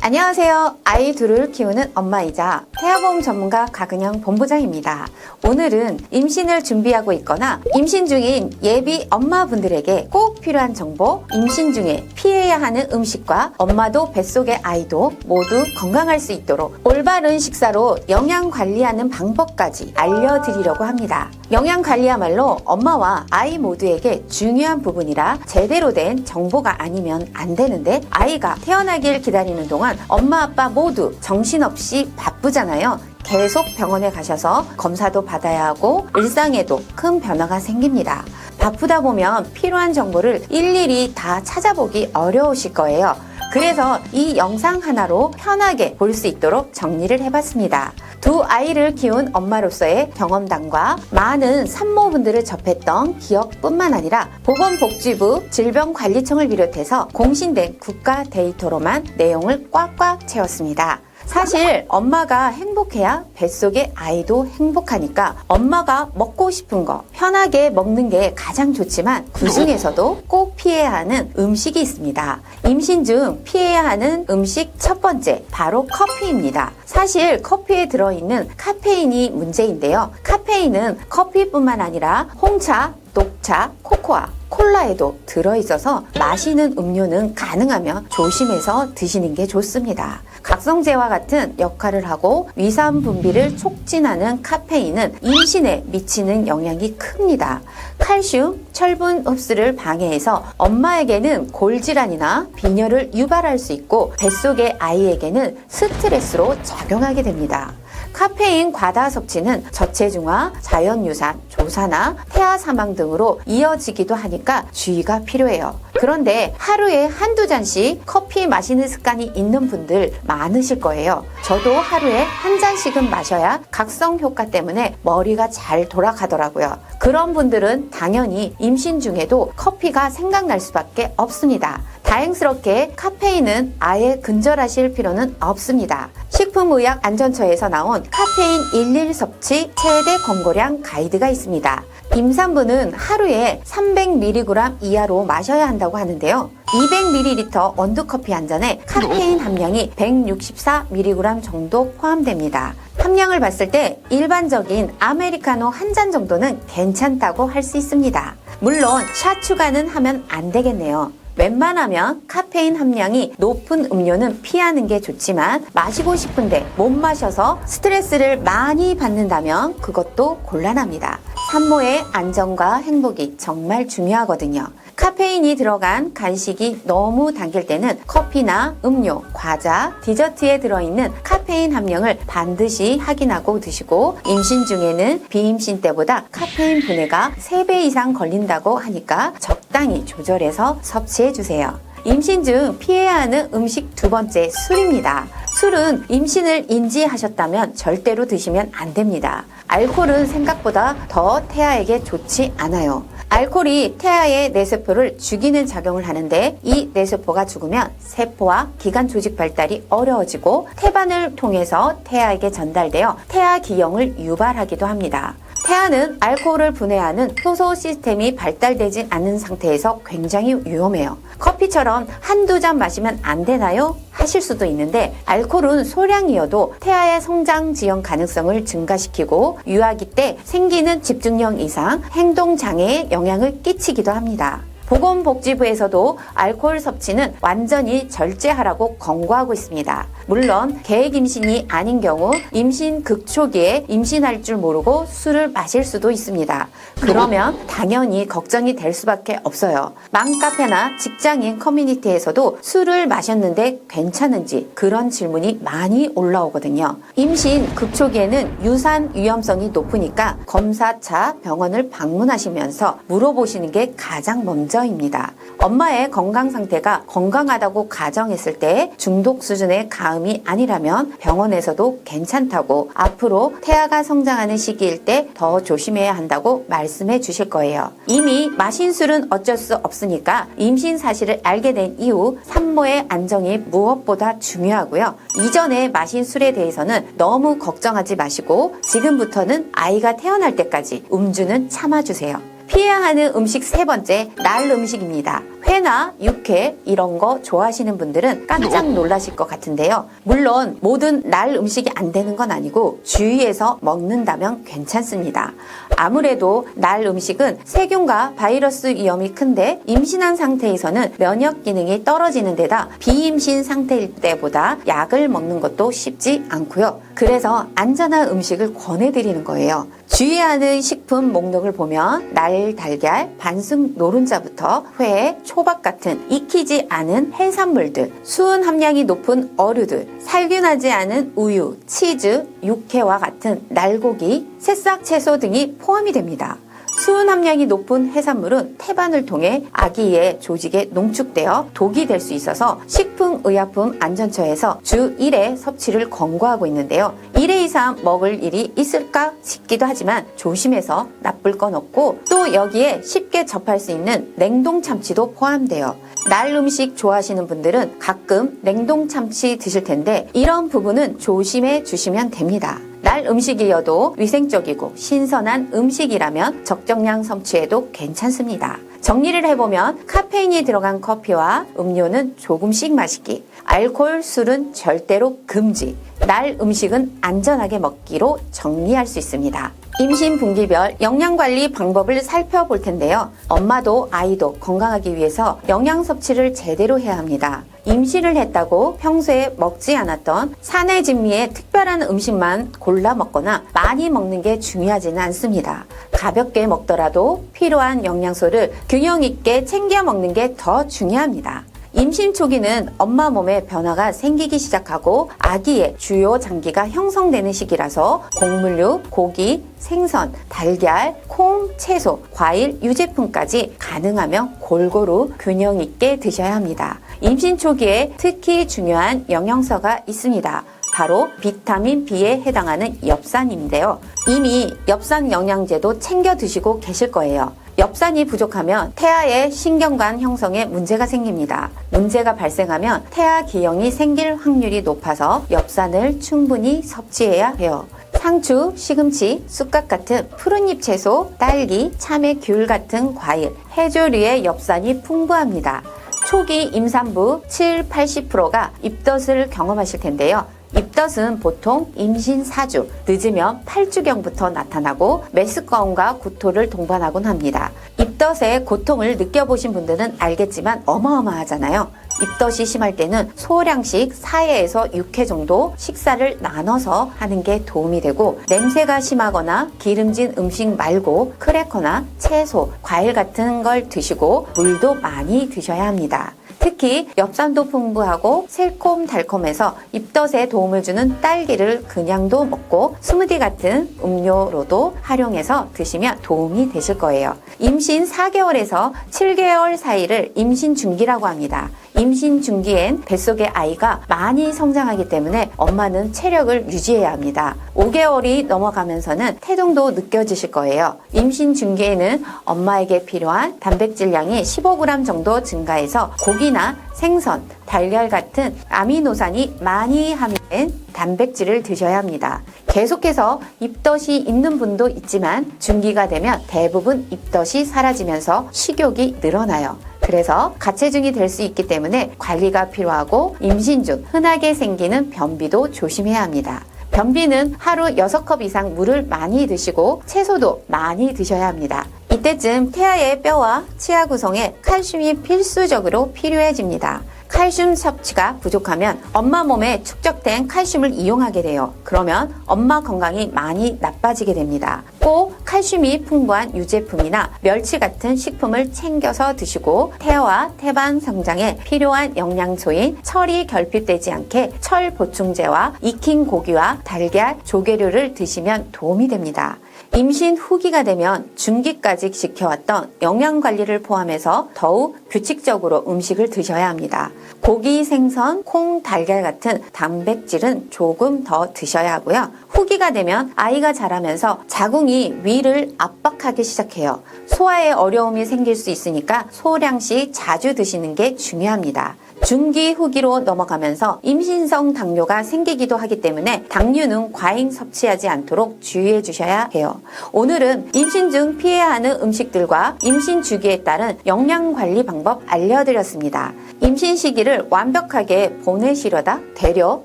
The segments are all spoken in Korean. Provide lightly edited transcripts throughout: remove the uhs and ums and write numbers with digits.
안녕하세요. 아이 둘을 키우는 엄마이자 태아보험 전문가 가근영 본부장입니다. 오늘은 임신을 준비하고 있거나 임신 중인 예비 엄마분들에게 꼭 필요한 정보, 임신 중에 피해야 하는 음식과 엄마도 뱃속의 아이도 모두 건강할 수 있도록 올바른 식사로 영양 관리하는 방법까지 알려드리려고 합니다. 영양 관리야말로 엄마와 아이 모두에게 중요한 부분이라 제대로 된 정보가 아니면 안 되는데, 아이가 태어나길 기다리는 동안 엄마 아빠 모두 정신없이 바쁘잖아요. 계속 병원에 가셔서 검사도 받아야 하고 일상에도 큰 변화가 생깁니다. 바쁘다 보면 필요한 정보를 일일이 다 찾아보기 어려우실 거예요. 그래서 이 영상 하나로 편하게 볼 수 있도록 정리를 해봤습니다. 두 아이를 키운 엄마로서의 경험담과 많은 산모분들을 접했던 기억뿐만 아니라 보건복지부 질병관리청을 비롯해서 공신된 국가 데이터로만 내용을 꽉꽉 채웠습니다. 사실 엄마가 행복해야 뱃속의 아이도 행복하니까 엄마가 먹고 싶은 거 편하게 먹는 게 가장 좋지만 그 중에서도 꼭 피해야 하는 음식이 있습니다. 임신 중 피해야 하는 음식 첫 번째, 바로 커피입니다. 사실 커피에 들어있는 카페인이 문제인데요. 카페인은 커피뿐만 아니라 홍차, 녹차, 코코아, 콜라에도 들어있어서 마시는 음료는 가능하면 조심해서 드시는 게 좋습니다. 각성제와 같은 역할을 하고 위산 분비를 촉진하는 카페인은 임신에 미치는 영향이 큽니다. 칼슘, 철분 흡수를 방해해서 엄마에게는 골질환이나 빈혈을 유발할 수 있고 뱃속의 아이에게는 스트레스로 작용하게 됩니다. 카페인 과다 섭취는 저체중아, 자연유산, 조사나 태아 사망 등으로 이어지기도 하니까 주의가 필요해요. 그런데 하루에 한두 잔씩 커피 마시는 습관이 있는 분들 많으실 거예요. 저도 하루에 한 잔씩은 마셔야 각성 효과 때문에 머리가 잘 돌아가더라고요. 그런 분들은 당연히 임신 중에도 커피가 생각날 수밖에 없습니다. 다행스럽게 카페인은 아예 근절하실 필요는 없습니다. 식품의약안전처에서 나온 카페인 일일 섭취 최대 권고량 가이드가 있습니다. 임산부는 하루에 300mg 이하로 마셔야 한다고 하는데요. 200ml 원두커피 한 잔에 카페인 함량이 164mg 정도 포함됩니다. 함량을 봤을 때 일반적인 아메리카노 한 잔 정도는 괜찮다고 할 수 있습니다. 물론 샷 추가는 하면 안 되겠네요. 웬만하면 카페인 함량이 높은 음료는 피하는 게 좋지만 마시고 싶은데 못 마셔서 스트레스를 많이 받는다면 그것도 곤란합니다. 산모의 안전과 행복이 정말 중요하거든요. 카페인이 들어간 간식이 너무 당길 때는 커피나 음료, 과자, 디저트에 들어있는 카페인 함량을 반드시 확인하고 드시고, 임신 중에는 비임신 때보다 카페인 분해가 3배 이상 걸린다고 하니까 적당히 조절해서 섭취해주세요. 임신 중 피해야 하는 음식 두 번째, 술입니다. 술은 임신을 인지하셨다면 절대로 드시면 안 됩니다. 알코올은 생각보다 더 태아에게 좋지 않아요. 알코올이 태아의 뇌세포를 죽이는 작용을 하는데, 이 뇌세포가 죽으면 세포와 기관 조직 발달이 어려워지고 태반을 통해서 태아에게 전달되어 태아 기형을 유발하기도 합니다. 태아는 알코올을 분해하는 효소 시스템이 발달되지 않은 상태에서 굉장히 위험해요. 커피처럼 한두 잔 마시면 안 되나요? 하실 수도 있는데, 알코올은 소량이어도 태아의 성장 지연 가능성을 증가시키고 유아기 때 생기는 집중력 이상, 행동 장애에 영향을 끼치기도 합니다. 보건복지부에서도 알코올 섭취는 완전히 절제하라고 권고하고 있습니다. 물론 계획 임신이 아닌 경우 임신 극초기에 임신할 줄 모르고 술을 마실 수도 있습니다. 그러면 당연히 걱정이 될 수밖에 없어요. 맘카페나 직장인 커뮤니티에서도 술을 마셨는데 괜찮은지 그런 질문이 많이 올라오거든요. 임신 극초기에는 유산 위험성이 높으니까 검사차 병원을 방문하시면서 물어보시는 게 가장 먼저입니다. 엄마의 건강 상태가 건강하다고 가정했을 때 중독 수준의 가음이 아니라면 병원에서도 괜찮다고, 앞으로 태아가 성장하는 시기일 때 더 조심해야 한다고 말씀해 주실 거예요. 이미 마신 술은 어쩔 수 없으니까 임신 사실을 알게 된 이후 산모의 안정이 무엇보다 중요하고요. 이전에 마신 술에 대해서는 너무 걱정하지 마시고 지금부터는 아이가 태어날 때까지 음주는 참아주세요. 피해야 하는 음식 세 번째, 날 음식입니다. 회나 육회 이런 거 좋아하시는 분들은 깜짝 놀라실 것 같은데요. 물론 모든 날 음식이 안 되는 건 아니고 주의해서 먹는다면 괜찮습니다. 아무래도 날 음식은 세균과 바이러스 위험이 큰데 임신한 상태에서는 면역 기능이 떨어지는 데다 비임신 상태일 때보다 약을 먹는 것도 쉽지 않고요. 그래서 안전한 음식을 권해드리는 거예요. 주의해야 하는 식품 목록을 보면 날 달걀, 반숙 노른자부터 회, 초밥 같은 익히지 않은 해산물들, 수은 함량이 높은 어류들, 살균하지 않은 우유, 치즈, 육회와 같은 날고기, 새싹 채소 등이 포함이 됩니다. 수은 함량이 높은 해산물은 태반을 통해 아기의 조직에 농축되어 독이 될 수 있어서 식품의약품안전처에서 주 1회 섭취를 권고하고 있는데요. 1회 이상 먹을 일이 있을까 싶기도 하지만 조심해서 나쁠 건 없고 또 여기에 쉽게 접할 수 있는 냉동 참치도 포함돼요. 날 음식 좋아하시는 분들은 가끔 냉동 참치 드실 텐데 이런 부분은 조심해 주시면 됩니다. 날 음식이어도 위생적이고 신선한 음식이라면 적정량 섭취해도 괜찮습니다. 정리를 해보면 카페인이 들어간 커피와 음료는 조금씩 마시기, 알코올, 술은 절대로 금지, 날 음식은 안전하게 먹기로 정리할 수 있습니다. 임신 분기별 영양관리 방법을 살펴볼 텐데요. 엄마도 아이도 건강하기 위해서 영양 섭취를 제대로 해야 합니다. 임신을 했다고 평소에 먹지 않았던 사내 진미의 특별한 음식만 골라 먹거나 많이 먹는 게 중요하지는 않습니다. 가볍게 먹더라도 필요한 영양소를 균형 있게 챙겨 먹는 게 더 중요합니다. 임신 초기는 엄마 몸에 변화가 생기기 시작하고 아기의 주요 장기가 형성되는 시기라서 곡물류, 고기, 생선, 달걀, 콩, 채소, 과일, 유제품까지 가능하면 골고루 균형 있게 드셔야 합니다. 임신 초기에 특히 중요한 영양소가 있습니다. 바로 비타민 B에 해당하는 엽산인데요. 이미 엽산 영양제도 챙겨 드시고 계실 거예요. 엽산이 부족하면 태아의 신경관 형성에 문제가 생깁니다. 문제가 발생하면 태아 기형이 생길 확률이 높아서 엽산을 충분히 섭취해야 해요. 상추, 시금치, 쑥갓 같은 푸른잎 채소, 딸기, 참외, 귤 같은 과일, 해조류의 엽산이 풍부합니다. 초기 임산부 70-80%가 입덧을 경험하실 텐데요. 입덧은 보통 임신 4주, 늦으면 8주경부터 나타나고 메스꺼움과 구토를 동반하곤 합니다. 입덧의 고통을 느껴보신 분들은 알겠지만 어마어마하잖아요. 입덧이 심할 때는 소량씩 4회에서 6회 정도 식사를 나눠서 하는 게 도움이 되고 냄새가 심하거나 기름진 음식 말고 크래커나 채소, 과일 같은 걸 드시고 물도 많이 드셔야 합니다. 특히 엽산도 풍부하고 새콤달콤해서 입덧에 도움을 주는 딸기를 그냥도 먹고 스무디 같은 음료로도 활용해서 드시면 도움이 되실 거예요. 임신 4개월에서 7개월 사이를 임신 중기라고 합니다. 임신 중기엔 뱃속의 아이가 많이 성장하기 때문에 엄마는 체력을 유지해야 합니다. 5개월이 넘어가면서는 태동도 느껴지실 거예요. 임신 중기에는 엄마에게 필요한 단백질량이 15g 정도 증가해서 고기나 생선, 달걀 같은 아미노산이 많이 함유된 단백질을 드셔야 합니다. 계속해서 입덧이 있는 분도 있지만 중기가 되면 대부분 입덧이 사라지면서 식욕이 늘어나요. 그래서 가체중이 될 수 있기 때문에 관리가 필요하고 임신 중 흔하게 생기는 변비도 조심해야 합니다. 변비는 하루 6컵 이상 물을 많이 드시고 채소도 많이 드셔야 합니다. 이때쯤 태아의 뼈와 치아 구성에 칼슘이 필수적으로 필요해집니다. 칼슘 섭취가 부족하면 엄마 몸에 축적된 칼슘을 이용하게 돼요. 그러면 엄마 건강이 많이 나빠지게 됩니다. 꼭 칼슘이 풍부한 유제품이나 멸치 같은 식품을 챙겨서 드시고 태아와 태반 성장에 필요한 영양소인 철이 결핍되지 않게 철 보충제와 익힌 고기와 달걀, 조개류를 드시면 도움이 됩니다. 임신 후기가 되면 중기까지 지켜왔던 영양관리를 포함해서 더욱 규칙적으로 음식을 드셔야 합니다. 고기, 생선, 콩, 달걀 같은 단백질은 조금 더 드셔야 하고요. 후기가 되면 아이가 자라면서 자궁이 위를 압박하기 시작해요. 소화에 어려움이 생길 수 있으니까 소량씩 자주 드시는 게 중요합니다. 중기, 후기로 넘어가면서 임신성 당뇨가 생기기도 하기 때문에 당류는 과잉 섭취하지 않도록 주의해 주셔야 해요. 오늘은 임신 중 피해야 하는 음식들과 임신 주기에 따른 영양 관리 방법 알려드렸습니다. 임신 시기를 완벽하게 보내시려다 되려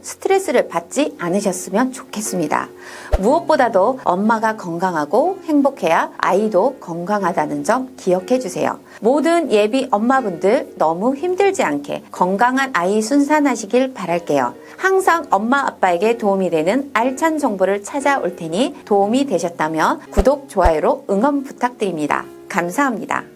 스트레스를 받지 않으셨으면 좋겠습니다. 무엇보다도 엄마가 건강하고 행복해야 아이도 건강하다는 점 기억해 주세요. 모든 예비 엄마분들 너무 힘들지 않게 건강한 아이 순산하시길 바랄게요. 항상 엄마 아빠에게 도움이 되는 알찬 정보를 찾아올 테니 도움이 되셨다면 구독, 좋아요로 응원 부탁드립니다. 감사합니다.